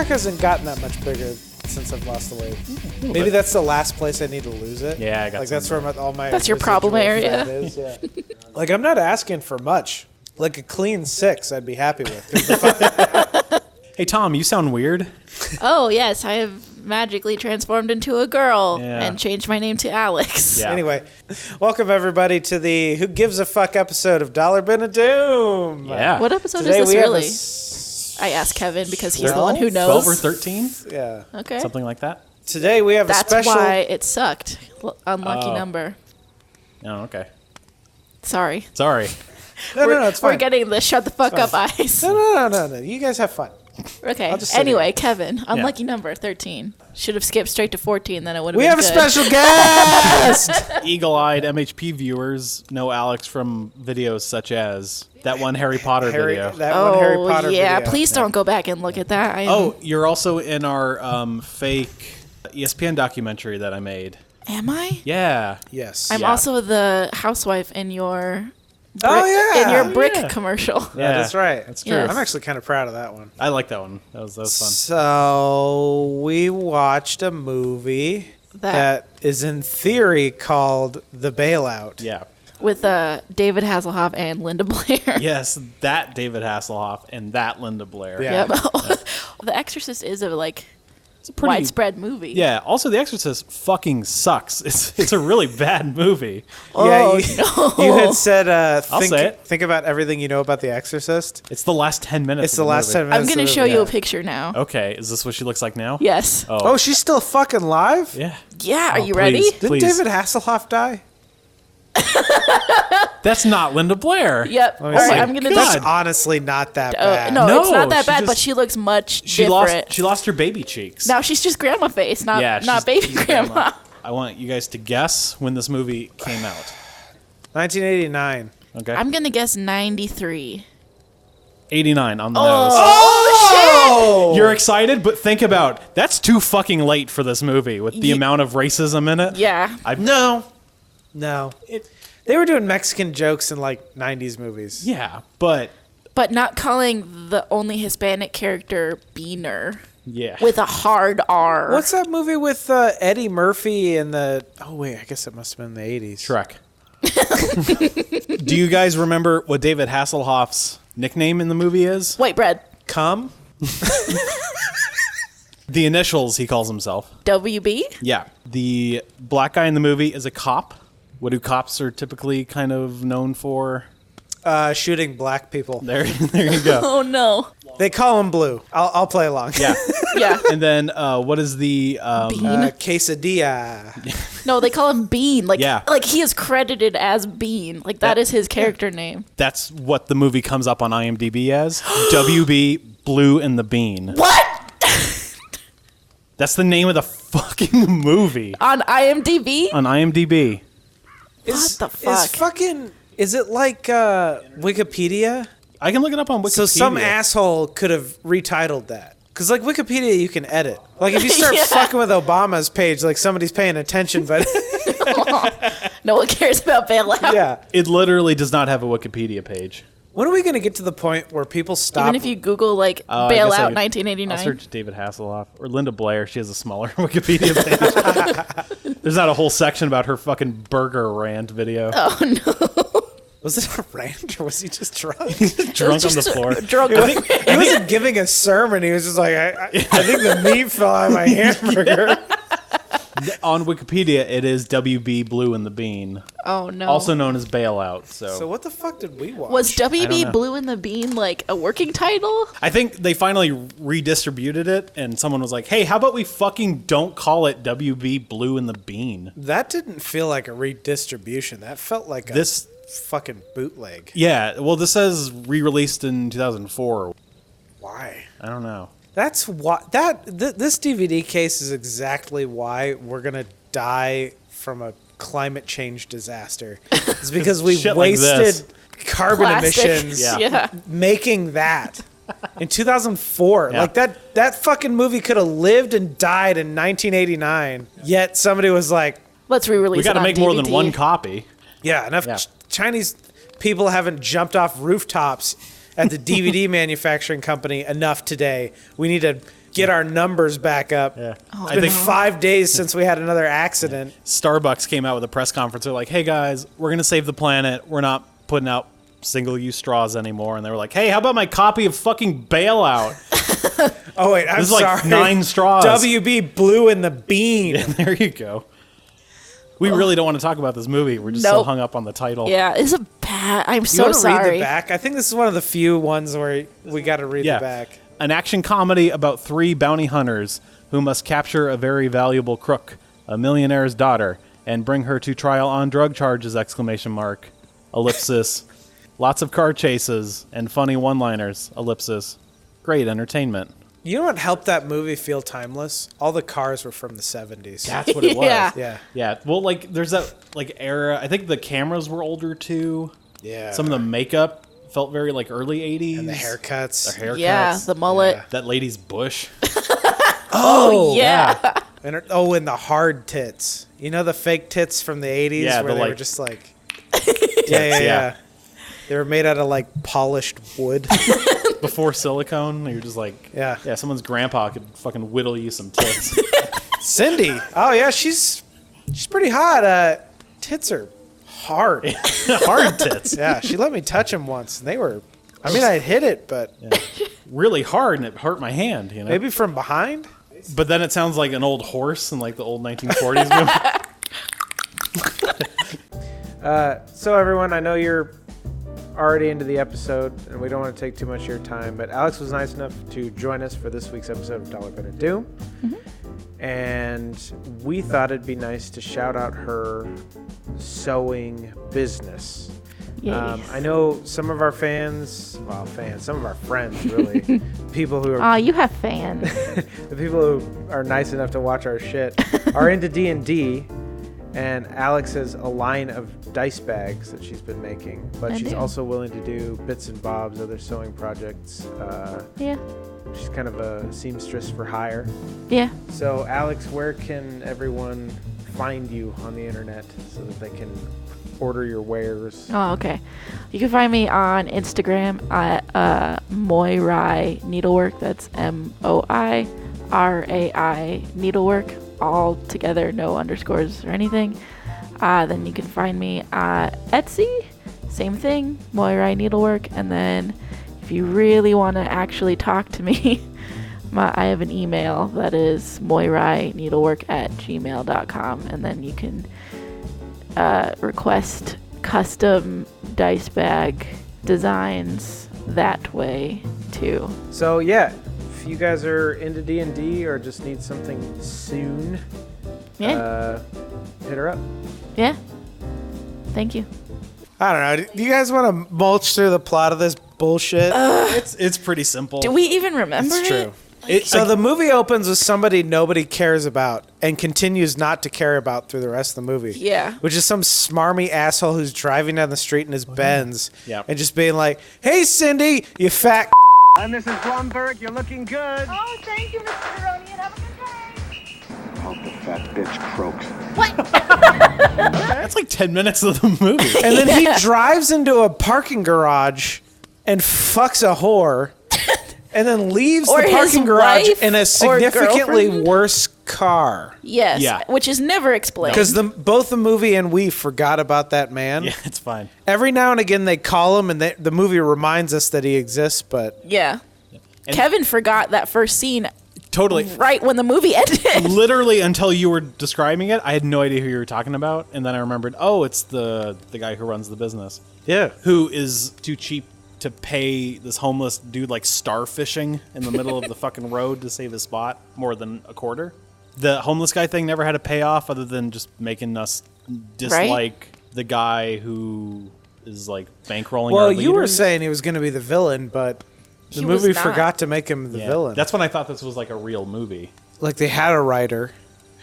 back hasn't gotten that much bigger since I've lost the weight. Maybe that's the last place I need to lose it. Yeah, I got like that's where all my. That's your problem area. Is, yeah. Like I'm not asking for much. Like a clean 6, I'd be happy with. Hey Tom, you sound weird. Oh yes, I have magically transformed into a girl Yeah. and changed my name to Alex. Yeah. Anyway, welcome everybody to the Who Gives a Fuck episode of Dollar Bin of Doom. Yeah. What episode Today is we this have really? I asked Kevin because he's the one who 12 knows. or 13? Yeah. Okay. Something like that? Today we have That's a special. why it sucked. Unlucky number. Oh, okay. Sorry. Sorry. No, it's fine. We're getting the shut the fuck up eyes. No. You guys have fun. Okay. I'll just sit Anyway, here. Kevin, unlucky number 13. Should have skipped straight to 14, then it would have We been have a good. special guest. Eagle-eyed MHP viewers know Alex from videos such as that one Harry Potter video. That one Harry Potter yeah. video. Please don't go back and look at that. Oh, you're also in our fake ESPN documentary that I made. Am I? Yeah. Yes. I'm Yeah. also the housewife in your yeah. in your brick yeah. commercial. Yeah, that's right. That's true. Yes. I'm actually kind of proud of that one. I like that one. That was fun. So we watched a movie that is in theory called The Bailout. Yeah. With David Hasselhoff and Linda Blair. Yes, that David Hasselhoff and that Linda Blair. Yeah. Yep. The Exorcist is a It's a pretty widespread movie. Yeah. Also, The Exorcist fucking sucks. It's a really bad movie. Oh, you had said say it. think about everything you know about The Exorcist. It's the last 10 minutes. It's of the last movie. 10 minutes. I'm going to of the show movie. you a picture now. Okay, is this what she looks like now? Yes. Oh, she's still fucking live? Yeah. Yeah, are you please. ready? Didn't Please. David Hasselhoff die? That's not Linda Blair. Yep. All me right, see. I'm going to That's just... honestly not that bad. no, No, it's not that she bad, just- but she looks much She different. lost her baby cheeks. Now she's just grandma face, not she's- baby she's grandma. I want you guys to guess when this movie came out. 1989. Okay. I'm going to guess 93. 89 on the nose. Oh! You're excited, but think about that's too fucking late for this movie with the amount of racism in it. Yeah. No. They were doing Mexican jokes in like 90s movies. Yeah, but But not calling the only Hispanic character Beaner yeah. with a hard R. What's that movie with Eddie Murphy and the... Oh, wait, I guess it must have been the 80s. Shrek. Do you guys remember what David Hasselhoff's nickname in the movie is? White bread. Come? The initials he calls himself. WB? Yeah. The black guy in the movie is a cop. What do cops are typically kind of known for? Shooting black people. There you go. Oh, no. They call him Blue. I'll play along. Yeah. Yeah. And then what is the Bean? Quesadilla. No, they call him Bean. Like, Yeah. like he is credited as Bean. Like, that is his character name. that's what the movie comes up on IMDb as? WB Blue and the Bean. What? That's the name of the fucking movie On IMDb? on IMDb. What the fuck? Is it like Wikipedia? I can look it up on Wikipedia. So some asshole could have retitled that. Because like Wikipedia, you can edit. Like if you start Yeah. fucking with Obama's page, like somebody's paying attention, but No one cares about bailout. yeah. It literally does not have a Wikipedia page. When are we going to get to the point where people stop? Even if you Google, like, I guess bailout I'll 1989. search David Hasselhoff or Linda Blair. She has a smaller Wikipedia page. There's not a whole section about her fucking burger rant video. Oh, no. Was it a rant or was he just drunk? Drunk on the floor. Drunk. He wasn't giving a sermon. He was just like, I think the meat fell out of my hamburger. On Wikipedia, it is WB Blue and the Bean, Oh, no. also known as Bailout. So what the fuck did we watch? Was I don't WB know. Blue and the Bean, like, a working title? I think they finally redistributed it, and someone was like, "Hey, how about we fucking don't call it WB Blue and the Bean?" That didn't feel like a redistribution. That felt like This, fucking bootleg. yeah. Well, this says re-released in 2004. Why? I don't know. That's why this DVD case is exactly why we're gonna die from a climate change disaster. It's because we Shit like this. wasted carbon Plastic. emissions Yeah. making that in 2004. Yeah. Like that fucking movie could have lived and died in 1989. Yet somebody was like, Let's re-release We got it to on make more than DVD. one copy. yeah, enough Yeah. Chinese people haven't jumped off rooftops at the DVD manufacturing company enough today. We need to get our numbers back up. Yeah. Oh, I It's been think 5 days since we had another accident. Starbucks came out with a press conference. They're like, hey, guys, we're going to save the planet. We're not putting out single-use straws anymore. And they were like, hey, how about my copy of fucking Bailout? Oh, wait, I'm This is sorry. like 9 straws. WB Blue in the Bean. There you go. We really don't want to talk about this movie. We're just so Nope. hung up on the title. Yeah, it's a bad. I'm You so want to read sorry. the back? I think this is one of the few ones where we got to read the back. An action comedy about 3 bounty hunters who must capture a very valuable crook, a millionaire's daughter, and bring her to trial on drug charges! ! Ellipsis. Lots of car chases and funny one-liners! Ellipsis. Great entertainment. You know what helped that movie feel timeless? All the cars were from the 70s. That's what it was. Yeah. Yeah. Yeah. Well, like, there's that like era. I think the cameras were older too. Yeah. Some of the makeup felt very like early 80s. And the haircuts. The haircuts. Yeah, the mullet. Yeah. That lady's bush. Oh, yeah. And and the hard tits. You know the fake tits from the 80s Yeah, where the, they were like- just like... yeah. They were made out of like polished wood. Before silicone, you're just like, Yeah. someone's grandpa could fucking whittle you some tits. Cindy. Oh, yeah, she's pretty hot. Tits are hard. Hard tits. Yeah, she let me touch them once. And they were... I mean, I'd hit it, but Really hard, and it hurt my hand, you know? maybe from behind? But then it sounds like an old horse in like the old 1940s movie. So, everyone, I know you're already into the episode, and we don't want to take too much of your time, but Alex was nice enough to join us for this week's episode of Dollar Bin of Doom. And we thought it'd be nice to shout out her sewing business. Yes. I know some of our some of our friends, really, people who are Aw, you have fans. the people who are nice enough to watch our shit are into D&D, and Alex has a line of dice bags that she's been making, but I she's do. also willing to do bits and bobs, other sewing projects. Yeah. She's kind of a seamstress for hire. Yeah. So, Alex, where can everyone find you on the internet so that they can order your wares? Oh, okay. You can find me on Instagram at Moirai Needlework. That's MOIRAI Needlework. All together, no underscores or anything. Then you can find me at Etsy. Same thing, Moirai Needlework. And then if you really want to actually talk to me, I have an email that is moiraineedlework@gmail.com. And then you can request custom dice bag designs that way too. So, yeah, if you guys are into D&D or just need something soon, Yeah. hit her up. Yeah. Thank you. I don't know. Do you guys want to mulch through the plot of this bullshit? it's pretty simple. Do we even remember It's true. it? So the movie opens with somebody nobody cares about and continues not to care about through the rest of the movie. Yeah. Which is some smarmy asshole who's driving down the street in his Benz Yeah. and just being like, "Hey, Cindy, you fat." And Mrs. Blumberg, you're looking good. Oh, thank you, Mr. Baroni, and have a good day. Hope the fat bitch croaks. That's like 10 minutes of the movie. And then he drives into a parking garage and fucks a whore and then leaves Or the his parking garage wife in a or significantly girlfriend. worse car. Yes. Yeah. Which is never explained. Because both the movie and we forgot about that man. Yeah, it's fine. Every now and again they call him and the movie reminds us that he exists, but Yeah. And- Kevin forgot that first scene Totally. right when the movie ended. Literally until you were describing it, I had no idea who you were talking about, and then I remembered, oh, it's the guy who runs the business. yeah. Who is too cheap to pay this homeless dude like starfishing in the middle of the fucking road to save his spot more than a quarter. The homeless guy thing never had a payoff other than just making us dislike the guy who is like bankrolling Well, our you were leaders. saying he was going to be the villain, but the He was movie not. forgot to make him the Yeah. villain. That's when I thought this was like a real movie. Like they had a writer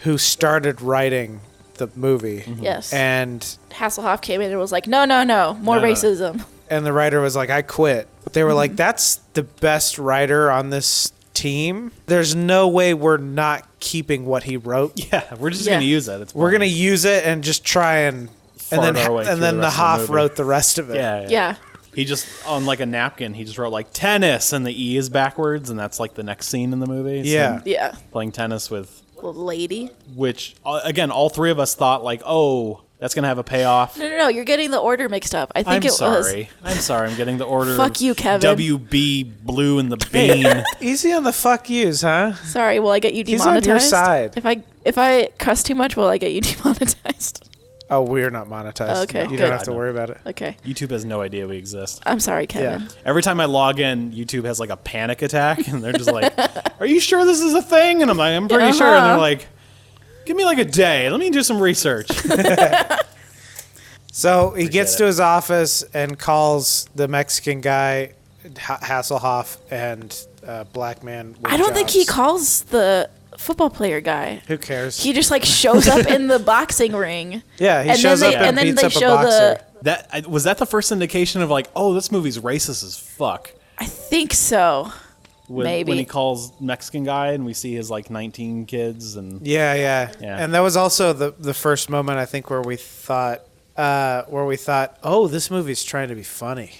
who started writing the movie. Yes. And Hasslehoff came in and was like, no, more No. racism. and the writer was like, I quit. They were like, that's the best writer on this team. There's no way we're not keeping what he wrote. Yeah, we're just Yeah. gonna use it. It's We're fine. going to use it and just try and Fart then our way through and then the the rest of the Hoff movie. wrote the rest of it. Yeah. Yeah. He just, on like a napkin, he just wrote like tennis, and the E is backwards, and that's like the next scene in the movie. Yeah. So Yeah. playing tennis with, Little lady. which, again, all three of us thought like, oh, that's going to have a payoff. No. You're getting the order mixed up. I think I'm it sorry. I'm sorry. I'm getting the order. Fuck you, Kevin. WB blue and the bean. Easy on the fuck yous, huh? was. Sorry, will I get you He's demonetized? on your side. If I cuss too much, will I get you demonetized? Oh, we're not monetized. Okay, You good. don't have to worry about it. Okay. YouTube has no idea we exist. I'm sorry, Kevin. Yeah. Every time I log in, YouTube has like a panic attack, and they're just like, "Are you sure this is a thing?" And I'm like, "I'm pretty sure." And they're like, "Give me like a day. Let me do some research." So he gets it. to his office and calls the Mexican guy, Hasslehoff, and black man. With I don't think he jobs. calls the football player guy. Who cares? He just like shows up in the boxing ring. Yeah, he and shows then up they, and then beats they up a show boxer. Was that the first indication of like, oh, this movie's racist as fuck? I think so. Maybe. When he calls Mexican guy and we see his like 19 kids and Yeah. Yeah. And that was also the first moment I think where we thought, oh, this movie's trying to be funny.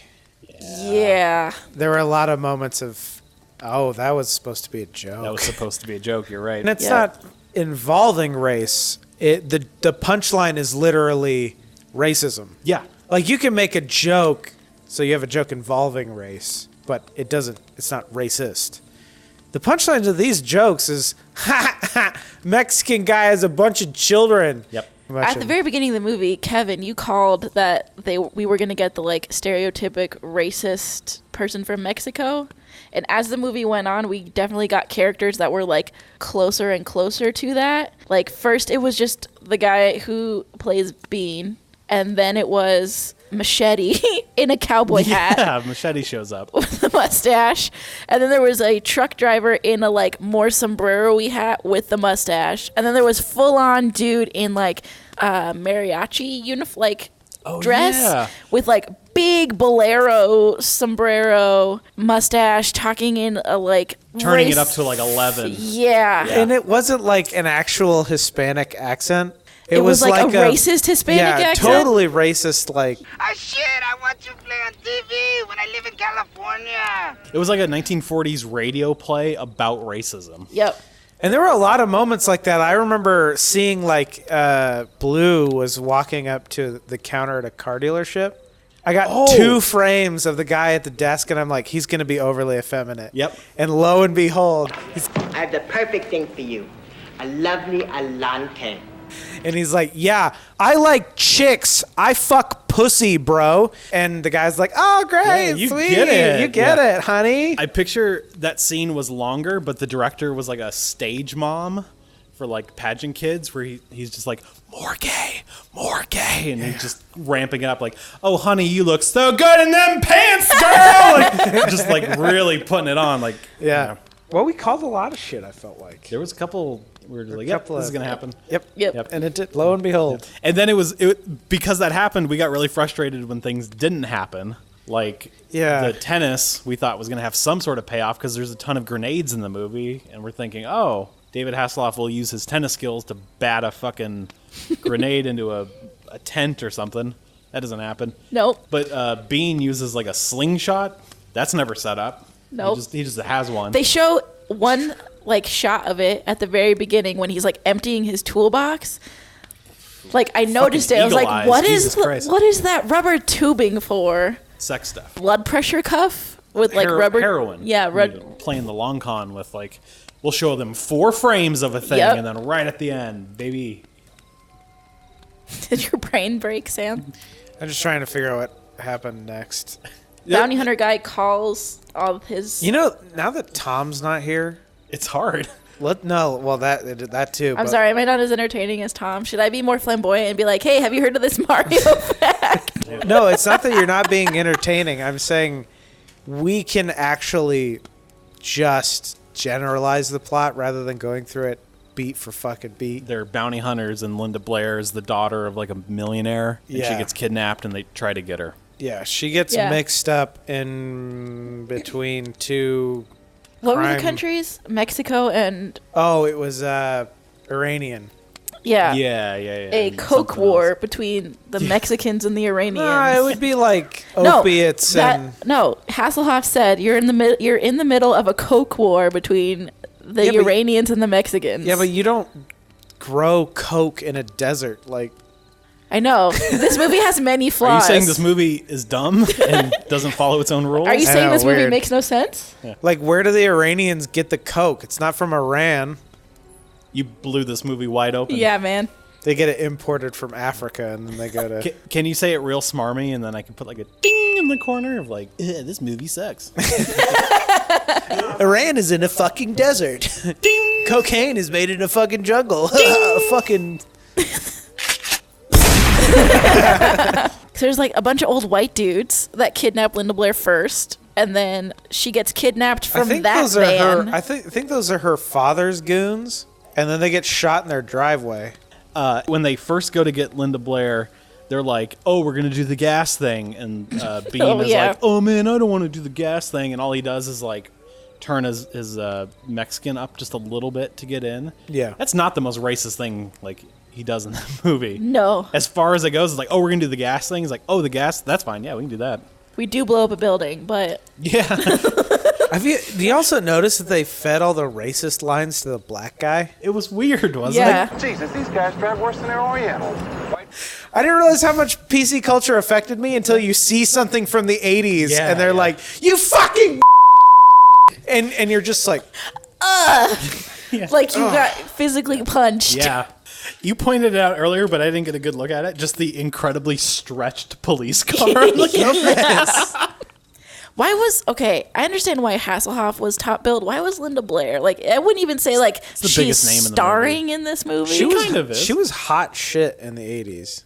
Yeah. There were a lot of moments of, oh, that was supposed to be a joke. that was supposed to be a joke. You're right. and it's Yeah. not involving race. The punchline is literally racism. Yeah. Like you can make a joke, so you have a joke involving race, but it's not racist. The punchline to these jokes is, Mexican guy has a bunch of children. Yep. At the very beginning of the movie, Kevin, you called that we were going to get the like stereotypic racist person from Mexico. And as the movie went on, we definitely got characters that were like closer and closer to that. Like first it was just the guy who plays Bean, and then it was Machete in a cowboy hat. Yeah, Machete shows up. With a mustache, and then there was a truck driver in a like more sombrero-y hat with the mustache, and then there was full-on dude in like mariachi uniform, like dress yeah. with like big bolero sombrero mustache, talking in a like Turning race- it up to like 11. Yeah. And it wasn't like an actual Hispanic accent. It was like a racist Hispanic accent? Totally racist. Like Ah, shit, I watch you play on TV when I live in California. It was like a 1940s radio play about racism. Yep. And there were a lot of moments like that. I remember seeing like Blue was walking up to the counter at a car dealership. I got 2 frames of the guy at the desk, and I'm like, he's going to be overly effeminate. Yep. And lo and behold, I have the perfect thing for you. A lovely Alante. and he's like, yeah, I like chicks. I fuck pussy, bro. And the guy's like, oh, great, Yeah, you sweet. get it. You get Yeah. it, honey. I picture that scene was longer, but the director was like a stage mom for like pageant kids where he's just like, more gay, and he's just ramping it up like, oh, honey, you look so good in them pants, girl. Like, just like really putting it on. Like, Yeah. Well, we called a lot of shit, I felt like. there was a couple we were just like, yep, couple this is of- going to happen. Yep. And it did, lo and behold. And then because that happened, we got really frustrated when things didn't happen. Like Yeah. the tennis, we thought was going to have some sort of payoff because there's a ton of grenades in the movie, and we're thinking, oh, David Hasselhoff will use his tennis skills to bat a fucking grenade into a tent or something. That doesn't happen. Nope. But Bean uses like a slingshot. That's never set up. Nope. He just has one. They show one like shot of it at the very beginning when he's like emptying his toolbox. Like I noticed it. I was eagle like, eyes, what Jesus is Christ. what is that rubber tubing for? Sex stuff. Blood pressure cuff with like rubber heroin. Yeah, Playing the long con with like, we'll show them 4 frames of a thing, Yep. and then right at the end, baby. Did your brain break, Sam? I'm just trying to figure out what happened next. Bounty hunter guy calls all of his. You know, now that Tom's not here, It's hard. that too. I'm but- sorry, am I not as entertaining as Tom? Should I be more flamboyant and be like, hey, have you heard of this Mario fact? No, it's not that you're not being entertaining. I'm saying we can actually just generalize the plot rather than going through it beat for fucking beat. They're bounty hunters, and Linda Blair is the daughter of like a millionaire, and she Yeah. gets kidnapped, and they try to get her. Yeah, she gets Yeah. mixed up in between 2. What were the Crime. countries? Mexico and Oh, it was Iranian. Yeah. Yeah. A coke war between the Mexicans and the Iranians. No, it would be like opiates No, Hasslehoff said you're in the middle of a coke war between the Iranians and the Mexicans. Yeah, but you don't grow coke in a desert. Like, I know. This movie has many flaws. Are you saying this movie is dumb and doesn't follow its own rules? Are you saying this movie weird. makes no sense? Yeah. Like, where do the Iranians get the coke? It's not from Iran. You blew this movie wide open. Yeah, man. They get it imported from Africa, and then they go to... Can you say it real smarmy, and then I can put like a ding in the corner of like, this movie sucks. Iran is in a fucking desert. Ding! Cocaine is made in a fucking jungle. Fucking... So there's like a bunch of old white dudes that kidnap Linda Blair first, and then she gets kidnapped from that van. I think those are her father's goons, and then they get shot in their driveway. When they first go to get Linda Blair, they're like, "Oh, we're gonna do the gas thing," and Bean is like, "Oh man, I don't want to do the gas thing," and all he does is like turn his Mexican up just a little bit to get in. Yeah, that's not the most racist thing like he does in that movie. No. As far as it goes, it's like, "Oh, we're gonna do the gas thing." He's like, "Oh, the gas? That's fine. Yeah, we can do that." We do blow up a building, but yeah. Do you also notice that they fed all the racist lines to the black guy? It was weird, wasn't it? Jesus, these guys drive worse than their Orientals. I didn't realize how much PC culture affected me until you see something from the 80s and they're like, "You fucking," and you're just like, like you got physically punched. Yeah. You pointed it out earlier, but I didn't get a good look at it. Just the incredibly stretched police car. I understand why Hasslehoff was top billed. Why was Linda Blair? Like, I wouldn't even say like she's starring in this movie. She kind of is. She was hot shit in the 80s.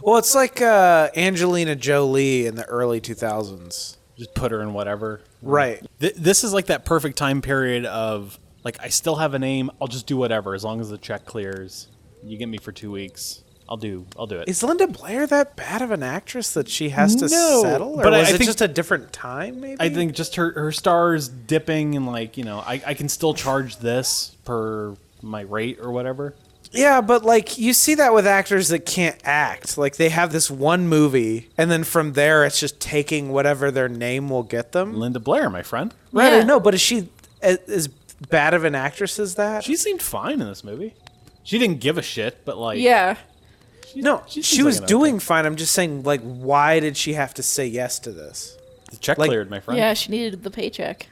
Well, it's like Angelina Jolie in the early 2000s. Just put her in whatever. Right. This is like that perfect time period of like, I still have a name. I'll just do whatever as long as the check clears. You get me for 2 weeks. I'll do it. Is Linda Blair that bad of an actress that she has to settle? Or but was I it think, just a different time, maybe? I think just her stars dipping and like, I can still charge this per my rate or whatever. Yeah, but like you see that with actors that can't act. Like they have this one movie, and then from there it's just taking whatever their name will get them. Linda Blair, my friend. Right, I know, but is she as bad of an actress as that? She seemed fine in this movie. She didn't give a shit, but like... Yeah. She was doing fine. I'm just saying, like, why did she have to say yes to this? The check cleared, my friend. Yeah, she needed the paycheck.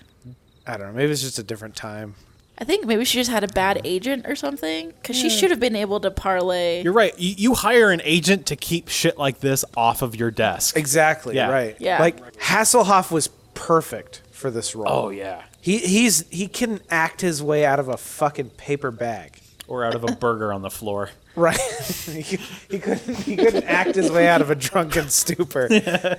I don't know. Maybe it's just a different time. I think maybe she just had a bad agent or something, because she should have been able to parlay. You're right. You hire an agent to keep shit like this off of your desk. Exactly, right. Yeah. Like, Hasslehoff was perfect for this role. Oh, yeah. He can act his way out of a fucking paper bag. Or out of a burger on the floor. Right. he couldn't act his way out of a drunken stupor. Yeah.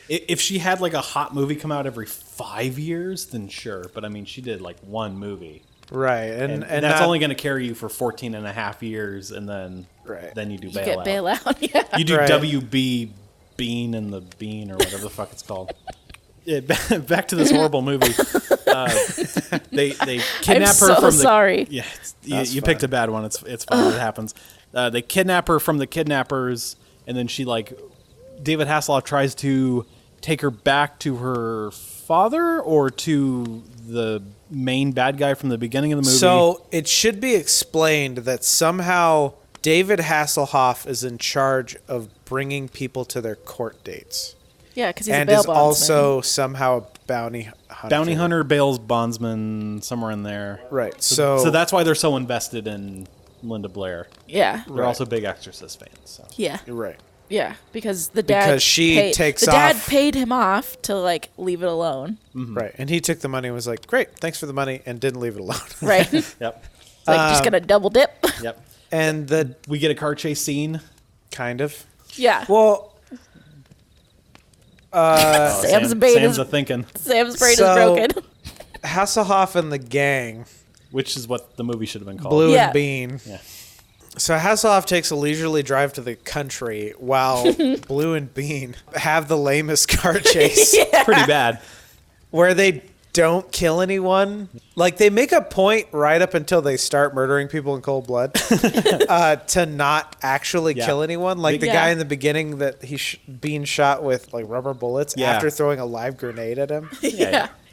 If she had like a hot movie come out every 5 years, then sure. But I mean, she did like one movie. Right. And that's only going to carry you for 14 and a half years. And then, then you do bailout. You get bailout, yeah. You do WB Bean and the Bean or whatever the fuck it's called. Yeah, back to this horrible movie. They kidnap her from the... sorry. Yeah, you picked a bad one. It's fine. It happens. They kidnap her from the kidnappers, and then she like... David Hasselhoff tries to take her back to her father or to the main bad guy from the beginning of the movie. So it should be explained that somehow David Hasselhoff is in charge of bringing people to their court dates. Yeah, because he's and a bail is bondsman. also somehow a bounty hunter. Bounty hunter, bails bondsman, somewhere in there. Right. So that's why they're so invested in Linda Blair. Yeah. They're also big Exorcist fans. So. Yeah. You're right. Yeah, because the dad dad paid him off to like leave it alone. Mm-hmm. Right, and he took the money and was like, "Great, thanks for the money," and didn't leave it alone. Right. Yep. It's like just gonna double dip. Yep. And we get a car chase scene. Kind of. Yeah. Well. Sam's brain is thinking. Sam's brain is broken. Hasslehoff and the gang, which is what the movie should have been called. Blue and Bean. Yeah. So Hasslehoff takes a leisurely drive to the country while Blue and Bean have the lamest car chase. Yeah. Pretty bad. Where they don't kill anyone. Like, they make a point right up until they start murdering people in cold blood to not actually kill anyone. Like the guy in the beginning that he's being shot with like rubber bullets after throwing a live grenade at him.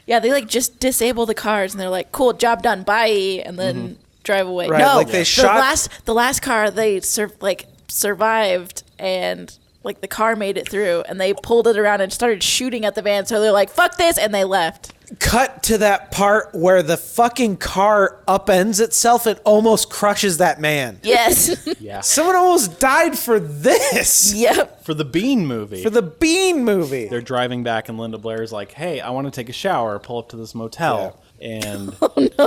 Yeah, they like just disable the cars and they're like, cool, job done, bye, and then drive away. Right, no, like they shot the last car they survived and like the car made it through and they pulled it around and started shooting at the van. So they're like, fuck this, and they left. Cut to that part where the fucking car upends itself and almost crushes that man. Yes. Someone almost died for this. Yep. For the Bean movie. For the Bean movie. They're driving back and Linda Blair's like, hey, I want to take a shower. Pull up to this motel. And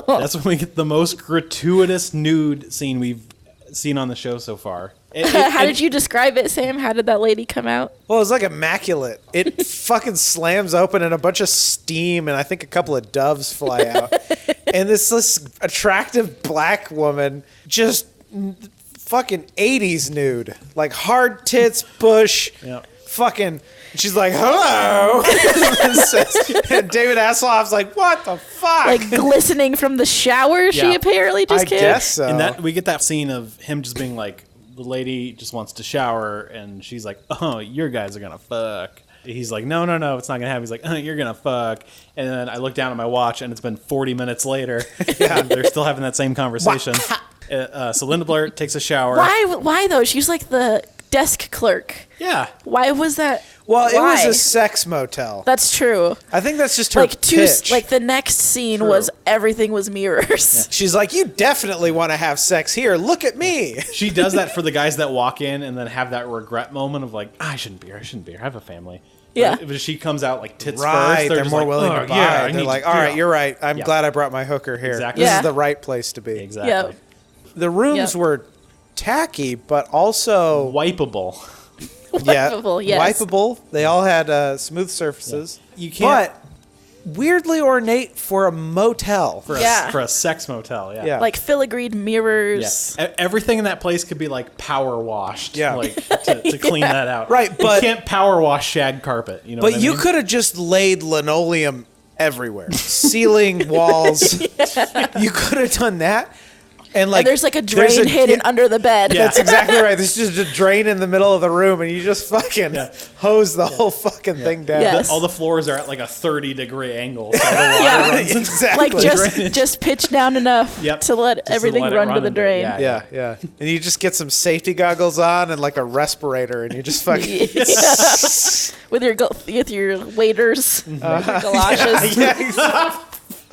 that's when we get the most gratuitous nude scene we've seen on the show so far. How did you describe it, Sam? How did that lady come out? Well, it's like immaculate. It fucking slams open and a bunch of steam and I think a couple of doves fly out. And this attractive black woman just fucking 80s nude. Like hard tits, bush, fucking... She's like, hello. And David Hasselhoff's like, what the fuck? Like glistening from the shower she apparently just came? I guess so. And that we get that scene of him just being like, the lady just wants to shower, and she's like, oh, your guys are going to fuck. He's like, no, it's not going to happen. He's like, oh, you're going to fuck. And then I look down at my watch, and it's been 40 minutes later. And they're still having that same conversation. So Linda Blair takes a shower. Why though? She's like the desk clerk. Yeah. Why was that? Well, Why? it was a sex motel. That's true. I think that's just her Like pitch. like the next scene was everything was mirrors. She's like, you definitely want to have sex here. Look at me. She does that for the guys that walk in and then have that regret moment of like, I shouldn't be here. I have a family. Yeah. But she comes out like tits Right, first. they're just more like, willing oh, to buy. yeah, They're like, all right, you're right. I'm Yeah. glad I brought my hooker here. Exactly. This Yeah. is the right place to be. Exactly. Yep. The rooms were tacky, but also Wipeable. Wipeable, yes. wipeable. They all had smooth surfaces. You can't But weirdly ornate for a motel. for a sex motel. Yeah. Like filigreed mirrors. Everything in that place could be like power washed. Yeah. Like to clean that out. Right, but- you can't power wash shag carpet. You know. But what I you mean? could have just laid linoleum everywhere. Ceiling, walls. You could have done that. And like And there's like a drain hidden under the bed. Yeah. That's exactly right. There's just a drain in the middle of the room, and you just fucking hose the whole fucking thing down. Yes. All the floors are at like a 30-degree angle. So the water runs into Exactly. Like just pitch down enough to let everwith let it run to run the into- drain. Yeah. And you just get some safety goggles on and like a respirator, and you just fucking With your waders, with your galoshes. yeah, exactly.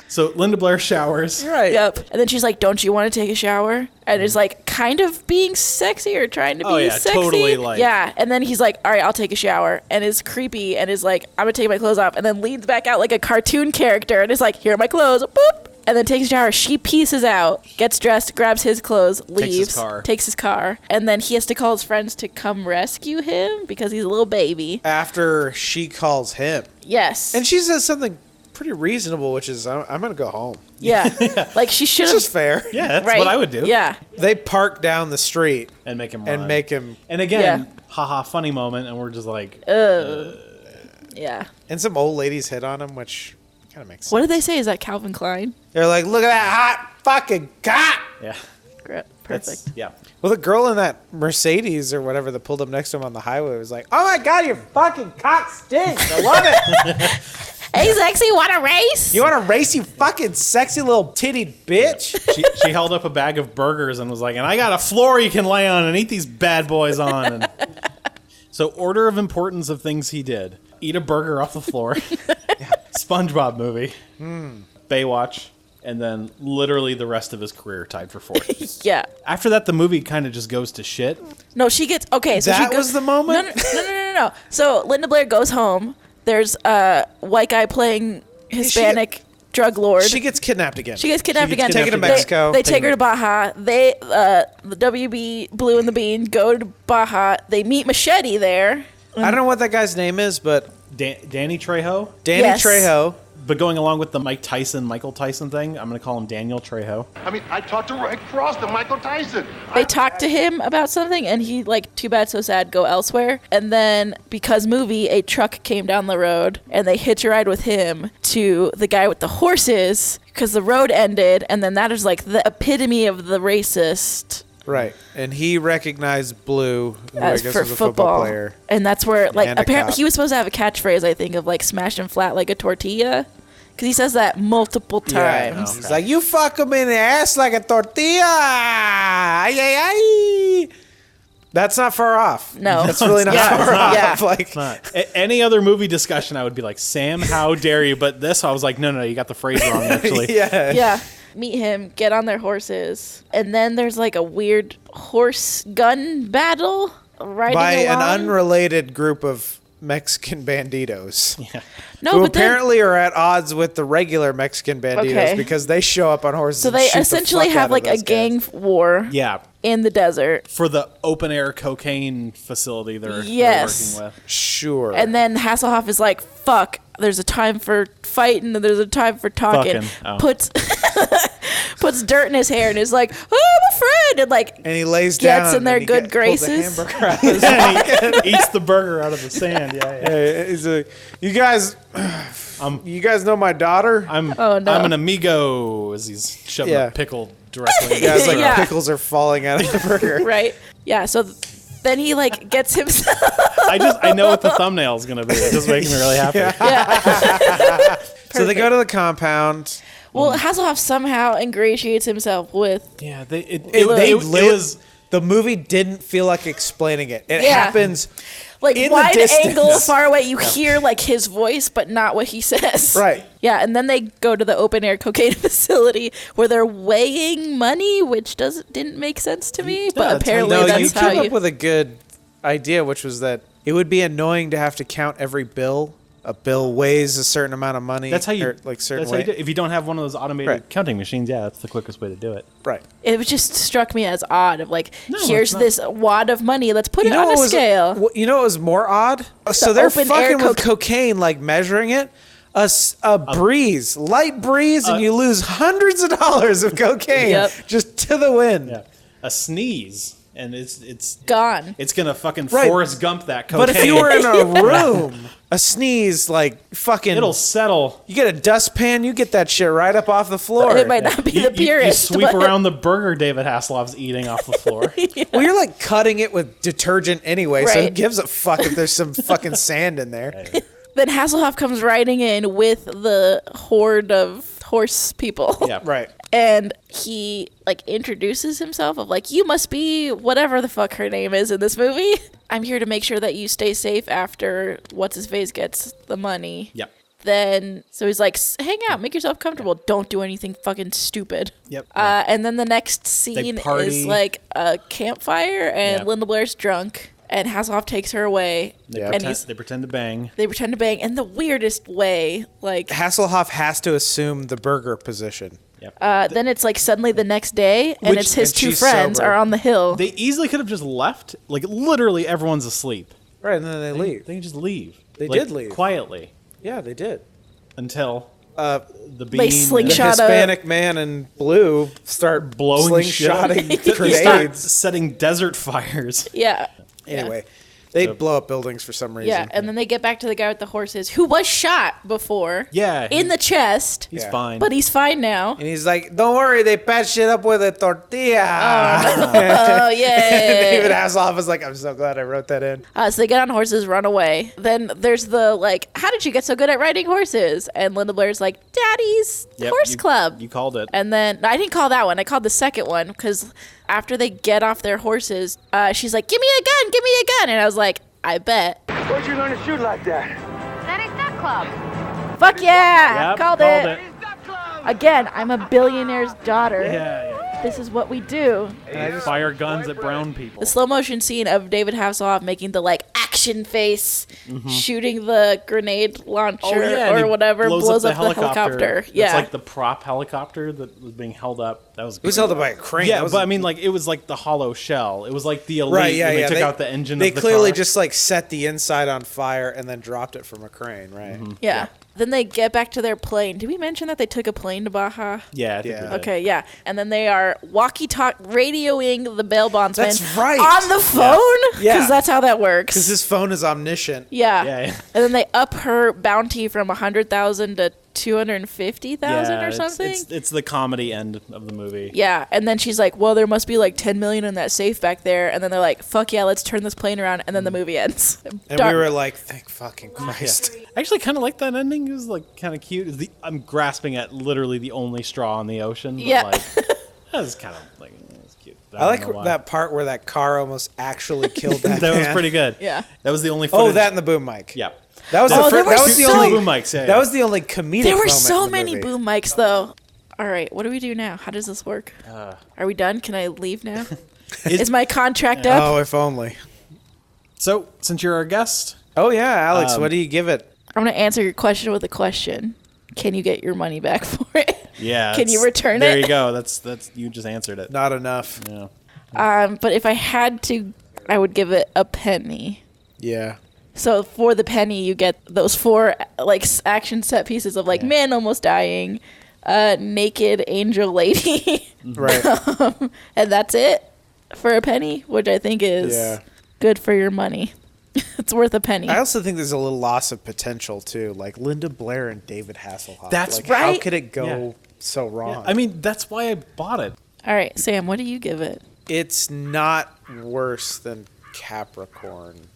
So Linda Blair showers. Right. Yep. And then she's like, "Don't you want to take a shower?" And is like kind of being sexy or trying to be Oh, yeah, sexy. totally, like- Yeah. And then he's like, "All right, I'll take a shower," and is creepy and is like, "I'm gonna take my clothes off," and then leans back out like a cartoon character and is like, "Here are my clothes." Boop. And then takes a shower. She pieces out, gets dressed, grabs his clothes, leaves, takes his car, and then he has to call his friends to come rescue him because he's a little baby. After she calls him. Yes. And she says something pretty reasonable, which is, I'm going to go home. Yeah. Like she should Which have. is fair. Yeah, that's Right. what I would do. Yeah. They park down the street And make him run. and And again, haha, funny moment, and we're just like, Yeah. and some old ladies hit on him, which kind of makes sense. What did they say? Is that Calvin Klein? They're like, look at that hot fucking cock. yeah. Great. That's- Perfect. Yeah. Well, the girl in that Mercedes or whatever that pulled up next to him on the highway was like, oh my God, your fucking cock stinks. I love it. Hey, sexy, want a race? You want to race, you fucking sexy little titty bitch? She held up a bag of burgers and was like, and I got a floor you can lay on and eat these bad boys on. And so order of importance of things he did. Eat a burger off the floor. SpongeBob movie. Baywatch. And then literally the rest of his career tied for fourth. Yeah. After that, the movie kind of just goes to shit. No, she gets okay. So That she goes, was the moment? No. So Linda Blair goes home. There's a white guy playing Hispanic drug lord. She gets kidnapped again. She gets kidnapped She gets again. Taken to kidnapped Mexico. They take her to Baja. They the WB Blue and the Bean go to Baja. They meet Machete there. I don't know what that guy's name is, but Danny Trejo. Danny Yes. Trejo. But going along with the Michael Tyson thing, I'm going to call him Daniel Trejo. I mean, I talked to Red Cross and Michael Tyson. They talked to him about something, and he, like, too bad, so sad, go elsewhere. And then, because movie, a truck came down the road, and they hitch a ride with him to the guy with the horses, because the road ended, and then that is, like, the epitome of the racist. Right. And he recognized Blue, who I As guess for was a football player. And that's where, like, And a apparently cop. he was supposed to have a catchpatch, I think, of, like, smash him flat like a tortilla. Because he says that multiple times. He's like, you fuck him in the ass like a tortilla. Ay, ay, ay. That's not far off. No. That's really not far off. Yeah. Like, Any other movie discussion, I would be like, Sam, how dare you? But this, I was like, no, you got the phrase wrong, actually. Yeah. Meet him, get on their horses. And then there's, like, a weird horse gun battle riding by along. an unrelated group of Mexican banditos. No, who but then, apparently are at odds with the regular Mexican banditos Okay. because they show up on horses. so and they shoot the essentially fuck have, out of like, a those gang guys. war Yeah. in the desert. For the open-air cocaine facility they're Yes. working with. Sure. And then Hasslehoff is like, fuck, there's a time for fighting and there's a time for talking. Fucking. Oh. Puts dirt in his hair and is like, oh, I'm a friend. And, like, and he lays gets down in their and he good pulls the graces. hamburger out of his And he eats the burger out of the sand. Yeah. Hey, he's like, you guys know my daughter? I'm Oh, no. I'm an amigo as he's shoving Yeah. a pickle directly. Yeah, it's like Yeah. pickles are falling out of the burger. Right? Yeah, so then he, like, gets himself. I know what the thumbnail's gonna be. It just makes me really happy. So they go to the compound. Well, Hasslehoff somehow ingratiates himself with. Yeah, They it was the movie didn't feel like explaining it. It Yeah. happens Like, in the wide distance. angle, far away, you hear, like, his voice, but not what he says. Right. Yeah, and then they go to the open-air cocaine facility where they're weighing money, which didn't make sense to me, but that's how apparently No, that's you how came you... up with a good idea, which was that it would be annoying to have to count every bill. A bill weighs a certain amount of money. that's how you or, like certain that's how you way. do, if you don't have one of those automated Right. counting machines. Yeah, that's the quickest way to do it. Right. It just struck me as odd of, like, No, here's it's not. this wad of money, let's put it on a what was, scale. You know what was more odd? So they're open fucking air with cocaine, like measuring it. A breeze, light breeze, and you lose hundreds of dollars of cocaine Yep. just to the wind. Yeah, a sneeze and it's Gone. it's gonna fucking Right. Forrest Gump that cocaine. But if you were in a room, a sneeze, like fucking, it'll settle. you get a dustpan, you get that shit right up off the floor. It might not be the You purest. sweep but- around the burger David Hasselhoff's eating off the floor. Well, you're like cutting it with detergent anyway, so who Right. gives a fuck if there's some fucking sand in there? Then Hasslehoff comes riding in with the horde of horse people. Yeah, Right. And he, like, introduces himself of, like, you must be whatever the fuck her name is in this movie. I'm here to make sure that you stay safe after what's-his-face gets the money. Yep. Then, so he's like, hang out, make yourself comfortable. Don't do anything fucking stupid. Yep. And then the next scene party. is, like, a campfire, and Yeah. Linda Blair's drunk, and Hasslehoff takes her away. They, And pretend, they pretend to bang. they pretend to bang in the weirdest way. Like, Hasslehoff has to assume the burger position. Yep. then it's like suddenly the next day, and Which- it's his and two she's friends sober. are on the hill. They easily could have just left. Like literally, everyone's asleep. Right, and then they leave. They can just leave. They Like, did leave. quietly Yeah, they did. until the bean They The slingshot Hispanic man and Blue start blowing shit up. slingshotting They start grenades. setting desert fires. Yeah. Anyway, they blow up buildings for some reason. Yeah, and then they get back to the guy with the horses who was shot before. Yeah, In the chest. he's Yeah. fine. But he's fine now. And he's like, "Don't worry, they patched it up with a tortilla." Oh, And yeah. David Hasselhoff was like, "I'm so glad I wrote that in." So they get on horses, run away. Then there's the, like, how did you get so good at riding horses? And Linda Blair's like, Daddy's Yep, horse you- club. You called it. And then, no, I didn't call that one. I called the second one because after they get off their horses, she's like, give me a gun, give me a gun. And I was like, I bet. Where'd you learn to shoot like that? Daddy's Duck Club. Fuck yeah! Yep, called it. Again, I'm a billionaire's daughter. Yeah. This is what we do. Fire guns at brown people. The slow motion scene of David Hasselhoff making the, like, action action face shooting the grenade launcher and or he whatever, blows up the helicopter. Yeah. It's like the prop helicopter that was being held up. That was It was held up by a crane. Yeah, but I mean, like, it was like the hollow shell. It was like the Elite Right, yeah, when they yeah. took out the engine They of the clearly car. just like set the inside on fire and then dropped it from a crane, right? Yeah. Then they get back to their plane. Did we mention that they took a plane to Baja? Yeah, I think Yeah. we did. Okay, yeah. And then they are radioing the bail bondsman That's right. on the phone? Yeah. Because that's how that works. Because his phone is omniscient. Yeah. Yeah, yeah. And then they up her bounty from 100,000 to 250,000 or something. It's the comedy end of the movie. Yeah, and then she's like, well, there must be like 10 million in that safe back there. And then they're like, fuck yeah, let's turn this plane around. And then the movie ends. And we were like, thank fucking Christ. I actually kind of like that ending. It was like kind of cute. I'm grasping at literally the only straw in the ocean. But Yeah. like, that was kind of like, it was cute. I like that part where that car almost actually killed that That was man. pretty good. Yeah. That was the only footage. Oh, that and the boom mic. Yeah. That was Oh, the there first. were That was the so- only boom mics. Yeah, That was the only comedic. There were moment so in the many movie. boom mics, though. All right, what do we do now? How does this work? Are we done? Can I leave now? Is my contract up? Oh, if only. So, since you're our guest, Oh yeah, Alex. What do you give it? I'm going to answer your question with a question. Can you get your money back for it? yeah. Can you return there it? you go. That's you just answered it. Not enough. Yeah. But if I had to, I would give it a penny. Yeah. So for the penny, you get those 4 like action set pieces of like man almost dying, naked angel lady, Right. and that's it for a penny, which I think is Yeah. good for your money. It's worth a penny. I also think there's a little loss of potential too, like Linda Blair and David Hasselhoff. That's like, How right. could it go Yeah. so wrong? I mean, that's why I bought it. All right, Sam, what do you give it? It's not worse than Capricorn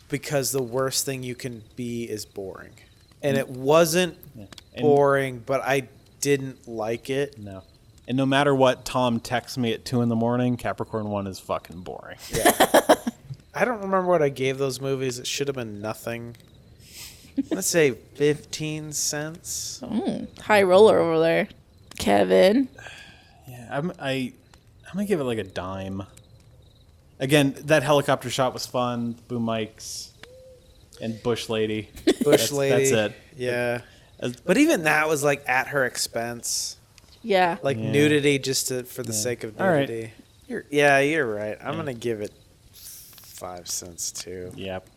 because the worst thing you can be is boring. And it wasn't And- boring, but I didn't like it. No. And no matter what Tom texts me at 2 a.m, Capricorn 1 is fucking boring. I don't remember what I gave those movies. It should have been nothing. Let's say 15 cents. High roller over there. Kevin. Yeah, I'm gonna give it like a dime. Again, that helicopter shot was fun. Boom mics and Bush Lady. Bush Lady. That's it. Yeah. As- But even that was like at her expense. Yeah. Like Yeah. nudity just for the sake of All right. nudity. You're right. I'm going to give it 5 cents too. Yep.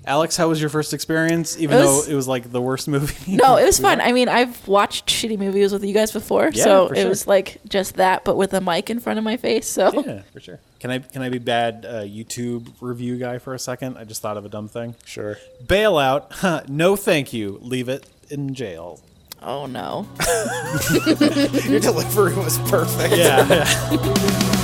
Alex, how was your first experience? Even It was- though it was like the worst movie. No, it was fun. I mean, I've watched shitty movies with you guys before, Yeah, so for it sure. was like just that, but with a mic in front of my face. So Yeah, for sure. Can I be bad YouTube review guy for a second? I just thought of a dumb thing. Sure. Bailout. Huh, no, thank you. Leave it in jail. oh no. Your delivery was perfect. Yeah.